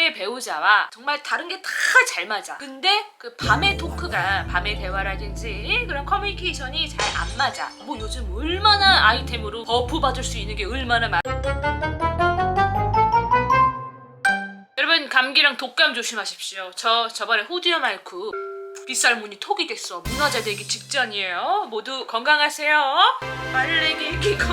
미래의 배우자와 정말 다른 게 다 잘 맞아. 근데 그 밤의 토크가, 밤의 대화라든지 그런 커뮤니케이션이 잘 안 맞아. 뭐 요즘 얼마나 아이템으로 버프 받을 수 있는 게 얼마나 여러분, 감기랑 독감 조심하십시오. 저번에 호두염 앓고 빗살무늬 톡이 됐어. 문화재 되기 직전이에요. 모두 건강하세요. 빨래기 기고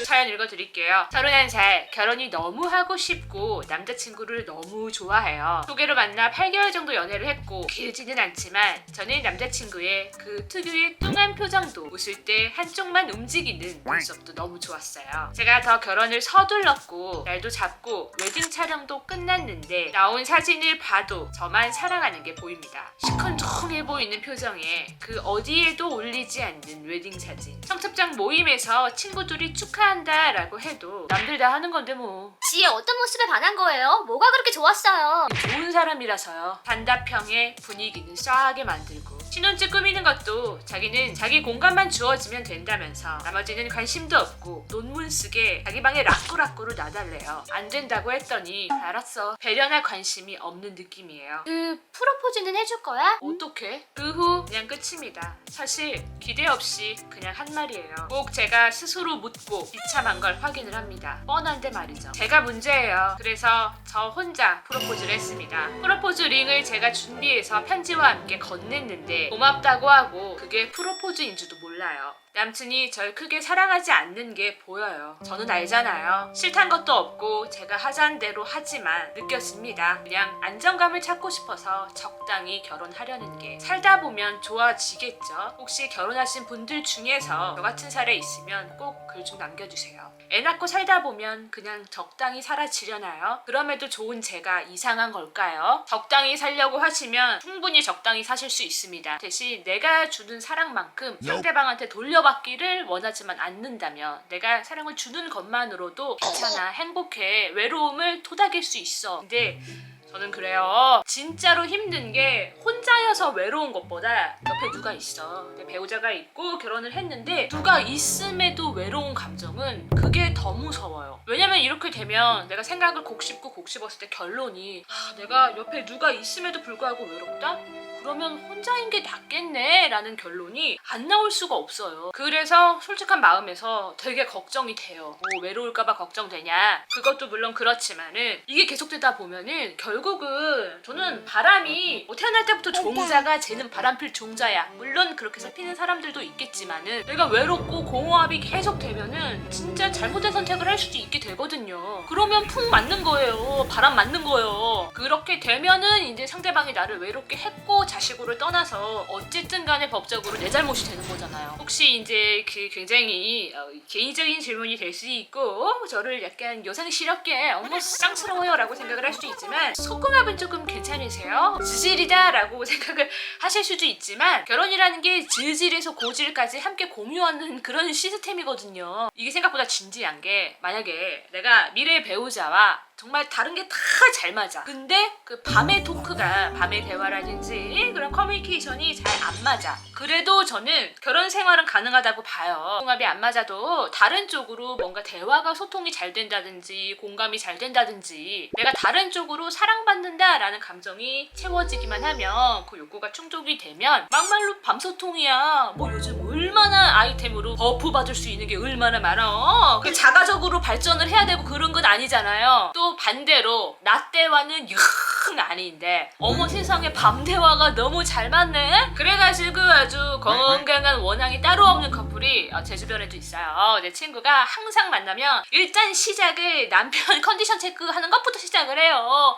사연 읽어드릴게요. 31살, 결혼이 너무 하고 싶고 남자친구를 너무 좋아해요. 소개로 만나 8개월 정도 연애를 했고 길지는 않지만 저는 남자친구의 그 특유의 뚱한 표정도 웃을 때 한쪽만 움직이는 모습도 너무 좋았어요. 제가 더 결혼을 서둘렀고 날도 잡고 웨딩 촬영도 끝났는데 나온 사진을 봐도 저만 사랑하는 게 보입니다. 시큰둥해 보이는 표정에 그 어디에도 올리지 않는 웨딩 사진. 청첩장 모임에서 친구들이 축하한다 라고 해도 남들 다 하는 건데 뭐. 지의 어떤 모습에 반한 거예요? 뭐가 그렇게 좋았어요? 좋은 사람이라서요. 단답형의 분위기는 싸하게 만들고 신혼집 꾸미는 것도 자기는 자기 공간만 주어지면 된다면서 나머지는 관심도 없고 논문 쓰게 자기 방에 라꾸라꾸로 놔달래요. 안 된다고 했더니 알았어. 배려나 관심이 없는 느낌이에요. 그 프로포즈는 해줄 거야? 어떡해? 그 후 그냥 끝입니다. 사실 기대 없이 그냥 한 말이에요. 꼭 제가 스스로 묻고 비참한 걸 확인을 합니다. 뻔한데 말이죠. 제가 문제예요. 그래서 저 혼자 프로포즈를 했습니다. 프로포즈 링을 제가 준비해서 편지와 함께 건넸는데 고맙다고 하고 그게 프로포즈인 줄도 몰라요. 남친이 절 크게 사랑하지 않는 게 보여요. 저는 알잖아요. 싫단 것도 없고 제가 하자는 대로 하지만 느꼈습니다. 그냥 안정감을 찾고 싶어서 적당히 결혼하려는 게. 살다 보면 좋아지겠죠. 혹시 결혼하신 분들 중에서 저 같은 사례 있으면 꼭 글 좀 남겨주세요. 애 낳고 살다 보면 그냥 적당히 살아지려나요? 그럼에도 좋은 제가 이상한 걸까요? 적당히 살려고 하시면 충분히 적당히 사실 수 있습니다. 대신 내가 주는 사랑만큼 상대방한테 돌려받기를 원하지만 않는다면 내가 사랑을 주는 것만으로도 괜찮아, 행복해, 외로움을 토닥일 수 있어. 근데 저는 그래요. 진짜로 힘든 게 혼자여서 외로운 것보다 옆에 누가 있어. 내 배우자가 있고 결혼을 했는데 누가 있음에도 외로운 감정은 그게 더 무서워요. 왜냐면 이렇게 되면 내가 생각을 곱씹었을 때 결론이 내가 옆에 누가 있음에도 불구하고 외롭다? 그러면 혼자인 게 낫겠네 라는 결론이 안 나올 수가 없어요. 그래서 솔직한 마음에서 되게 걱정이 돼요. 뭐 외로울까봐 걱정되냐? 그것도 물론 그렇지만은 이게 계속되다 보면은 결국은 저는 바람이 태어날 때부터 종자가 쟤는 바람필 종자야. 물론 그렇게 해서 피는 사람들도 있겠지만은 내가 외롭고 공허함이 계속 되면은 진짜 잘못된 선택을 할 수도 있게 되거든요. 그러면 푹 맞는 거예요. 바람 맞는 거예요. 그렇게 되면은 이제 상대방이 나를 외롭게 했고 자식으로 떠나서 어쨌든 간에 법적으로 내 잘못이 되는 거잖아요. 혹시 이제 그 굉장히 개인적인 질문이 될 수 있고 저를 약간 요상스럽게 어머 쌍스러워요 라고 생각을 할 수도 있지만 속궁합은 조금 괜찮으세요? 지질이다 라고 생각을 하실 수도 있지만 결혼이라는 게 지질에서 고질까지 함께 공유하는 그런 시스템이거든요. 이게 생각보다 진지한 게 만약에 내가 미래의 배우자와 정말 다른 게 다 잘 맞아. 근데 그 밤의 토크가, 밤의 대화라든지 그런 커뮤니케이션이 잘 안 맞아. 그래도 저는 결혼 생활은 가능하다고 봐요. 궁합이 안 맞아도 다른 쪽으로 뭔가 대화가 소통이 잘 된다든지 공감이 잘 된다든지 내가 다른 쪽으로 사랑받는다라는 감정이 채워지기만 하면 그 욕구가 충족이 되면 막말로 밤소통이야. 뭐 요즘 얼마나 아이템으로 버프 받을 수 있는 게 얼마나 많아. 그 자가적으로 발전을 해야 되고 그런 건 아니잖아요. 또 반대로 낮 대화는 영 아닌데 어머 세상에 밤 대화가 너무 잘 맞네. 그래가지고 아주 건강한 원앙이 따로 없는 커플이 제 주변에도 있어요. 내 친구가 항상 만나면 일단 시작을 남편 컨디션 체크하는 것부터 시작을 해요.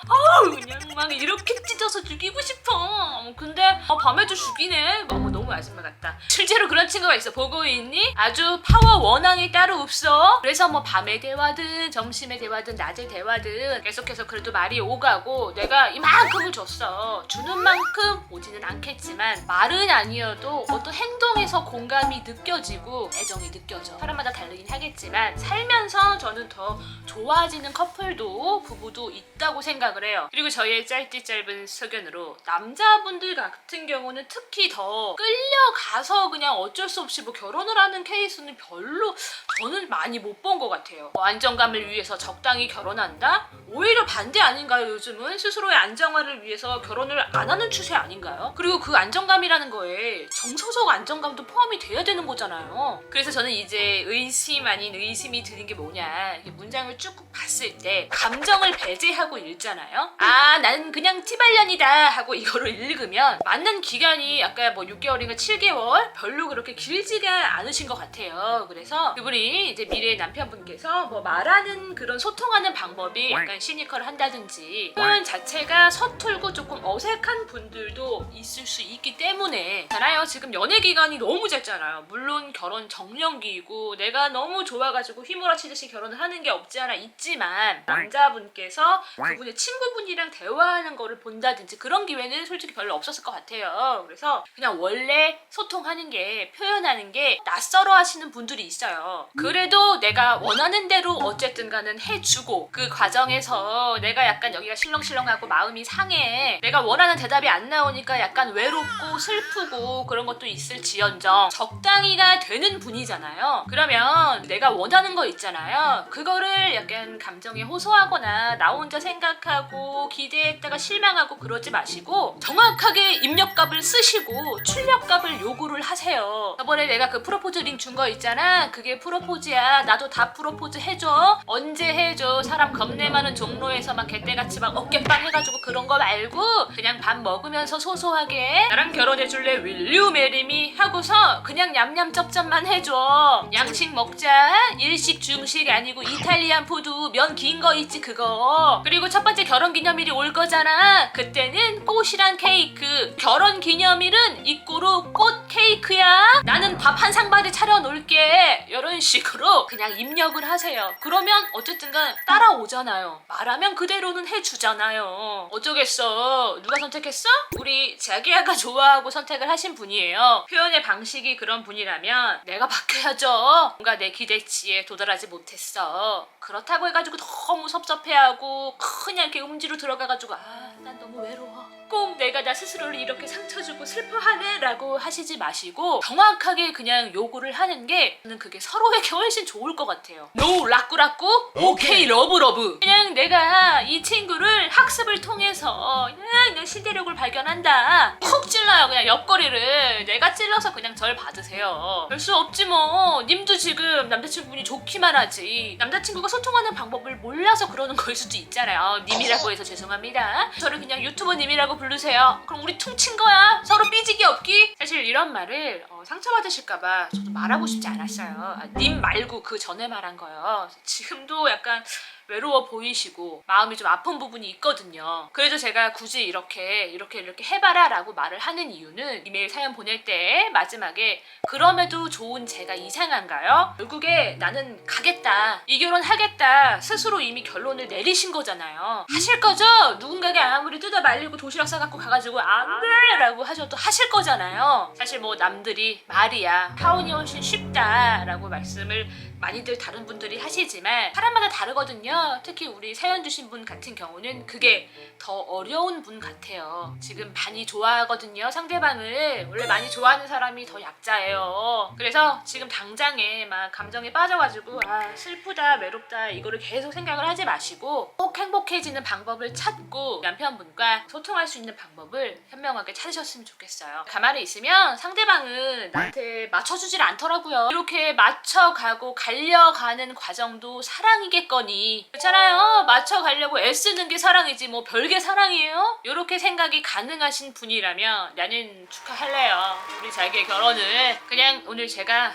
그냥 막 이렇게 찢어서 죽이고 싶어. 근데 밤에도 죽이네. 너무 아줌마 같다. 실제로 그런 친구가 있어. 보고 있니? 아주 파워 원앙이 따로 없어. 그래서 뭐 밤의 대화든 점심의 대화든 낮의 대화든 계속해서 그래도 말이 오가고 내가 내가 이만큼을 줬어. 주는 만큼 오지는 않겠지만 말은 아니어도 어떤 행동에서 공감이 느껴지고 애정이 느껴져. 사람마다 다르긴 하겠지만 살면서 저는 더 좋아지는 커플도 부부도 있다고 생각을 해요. 그리고 저희의 짧디 짧은 소견으로 남자분들 같은 경우는 특히 더 끌려가서 그냥 어쩔 수 없이 뭐 결혼을 하는 케이스는 별로 저는 많이 못 본 것 같아요. 뭐 안정감을 위해서 적당히 결혼한다? 오히려 반대 아닌가요? 요즘은 스스로의 안정화를 위해서 결혼을 안 하는 추세 아닌가요? 그리고 그 안정감이라는 거에 정서적 안정감도 포함이 돼야 되는 거잖아요. 그래서 저는 이제 의심 아닌 의심이 드는 게 뭐냐, 이렇게 문장을 쭉 봤을 때 감정을 배제하고 읽잖아요. 아, 나는 그냥 티발년이다 하고 이거를 읽으면 맞는 기간이 아까 뭐 6개월인가 7개월 별로 그렇게 길지가 않으신 것 같아요. 그래서 그분이 이제 미래의 남편분께서 뭐 말하는 그런 소통하는 방법이 약간 시니컬한다든지 표현 자체가 서툴고 조금 어색한 분들도 있을 수 있기 때문에 잖아요. 지금 연애 기간이 너무 짧잖아요. 물론 결혼 정년기이고 내가 너무 좋아가지고 휘몰아치듯이 결혼을 하는 게 없지 않아 있지만 남자분께서 그분의 친구분이랑 대화하는 거를 본다든지 그런 기회는 솔직히 별로 없었을 것 같아요. 그래서 그냥 원래 소통하는 게 표현하는 게 낯설어 하시는 분들이 있어요. 그래도 내가 원하는 대로 어쨌든 가는 해주고 그 과정에서 내가 약간 여기가 실렁실렁하고 마음이 상해, 내가 원하는 대답이 안 나오니까 약간 외롭고 슬프고 그런 것도 있을지언정 적당히가 되는 분이잖아요. 그러면 내가 원하는 거 있잖아요. 그거를 약간 감정에 호소하거나 나 혼자 생각하고 기대했다가 실망하고 그러지 마시고 정확하게 입력값을 쓰시고 출력값을 요구를 하세요. 저번에 내가 그 프로포즈 링 준 거 있잖아. 그게 프로포즈야. 나도 다 프로포즈 해줘. 언제 해줘. 사람 겁내 많은 종로에서 막 개떼같이 막 어깨빵 해가지고 그런 거 말고 그냥 밥 먹으면서 소소하게 나랑 결혼해줄래? Will you marry me? 하고서 그냥 냠냠 쩝쩝만 해줘. 양식 먹자. 일식 중식 아니고 이탈리안 푸드 면 긴 거 있지 그거. 그리고 첫 번째 결혼기념일이 올 거잖아. 그때는 꽃이란 케이크. 결혼기념일은 이꼬르 꽃 케이크야. 나는 밥 한 상발에 차려놓을게. 이런 식으로 그냥 입력을 하세요. 그러면 어쨌든간 따라오잖아요. 말하면 그대로는 해주잖아요. 어쩌겠어. 누가 선택했어? 우리 자기야가 좋아하고 선택을 하신 분이에요. 표현의 방식이 그런 분이라면 내가 바뀌어야죠. 뭔가 내 기대치에 도달하지 못했어. 그렇다고 해가지고 너무 섭섭해하고 그냥 이렇게 음지로 들어가가지고 난 너무 외로워. 꼭 내가 나 스스로를 이렇게 상처 주고 슬퍼하네 라고 하시지 마시고 정확하게 그냥 요구를 하는 게 저는 그게 서로에게 훨씬 좋을 것 같아요. 노 라꾸라꾸 오케이 러브러브. 그냥 내가 이 친구를 학습을 통해서 그냥 내 시대력을 발견한다. 푹 찔러요. 그냥 옆구리를 내가 찔러서 그냥 절 받으세요. 별 수 없지 뭐. 님도 지금 남자친구분이 좋기만 하지 남자친구가 소통하는 방법을 몰라서 그러는 거일 수도 있잖아요. 님이라고 해서 죄송합니다. 저를 그냥 유튜버님이라고 부르세요. 그럼 우리 퉁친 거야. 서로 삐지기 없기. 사실 이런 말을 상처받으실까봐 저도 말하고 싶지 않았어요. 님 말고 그 전에 말한 거예요. 지금도 약간 외로워 보이시고 마음이 좀 아픈 부분이 있거든요. 그래도 제가 굳이 이렇게 해봐라 라고 말을 하는 이유는 이메일 사연 보낼 때 마지막에 그럼에도 좋은 제가 이상한가요? 결국에 나는 가겠다, 이 결혼 하겠다 스스로 이미 결론을 내리신 거잖아요. 하실 거죠? 누군가가 아무리 뜯어 말리고 도시락 싸갖고 가가지고 안돼 라고 하셔도 하실 거잖아요. 사실 뭐 남들이 말이야 하원이 훨씬 쉽다 라고 말씀을 많이들 다른 분들이 하시지만 사람마다 다르거든요. 특히 우리 사연 주신 분 같은 경우는 그게 더 어려운 분 같아요. 지금 많이 좋아하거든요. 상대방을 원래 많이 좋아하는 사람이 더 약자예요. 그래서 지금 당장에 막 감정에 빠져가지고 슬프다 외롭다 이거를 계속 생각을 하지 마시고 꼭 행복해지는 방법을 찾고 남편분과 소통할 수 있는 방법을 현명하게 찾으셨으면 좋겠어요. 가만히 있으면 상대방은 나한테 맞춰주질 않더라고요. 이렇게 맞춰가고 갈려가는 과정도 사랑이겠거니. 그렇잖아요. 맞춰가려고 애쓰는 게 사랑이지 뭐 별게 사랑이에요? 이렇게 생각이 가능하신 분이라면 나는 축하할래요. 우리 자기의 결혼을. 그냥 오늘 제가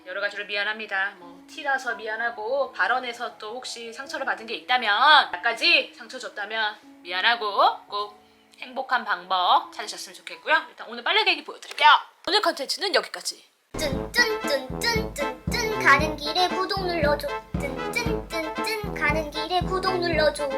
여러 가지로 미안합니다. 뭐 티라서 미안하고 발언에서 또 혹시 상처를 받은 게 있다면 나까지 상처 줬다면 미안하고 꼭 행복한 방법 찾으셨으면 좋겠고요. 일단 오늘 빨래 개기 보여드릴게요. 오늘 컨텐츠는 여기까지. 쭌쭌쭌쭌쭌 가는 길에 구독 눌러줘. 쭌쭌쭌쭌 가는 길에 구독 눌러줘.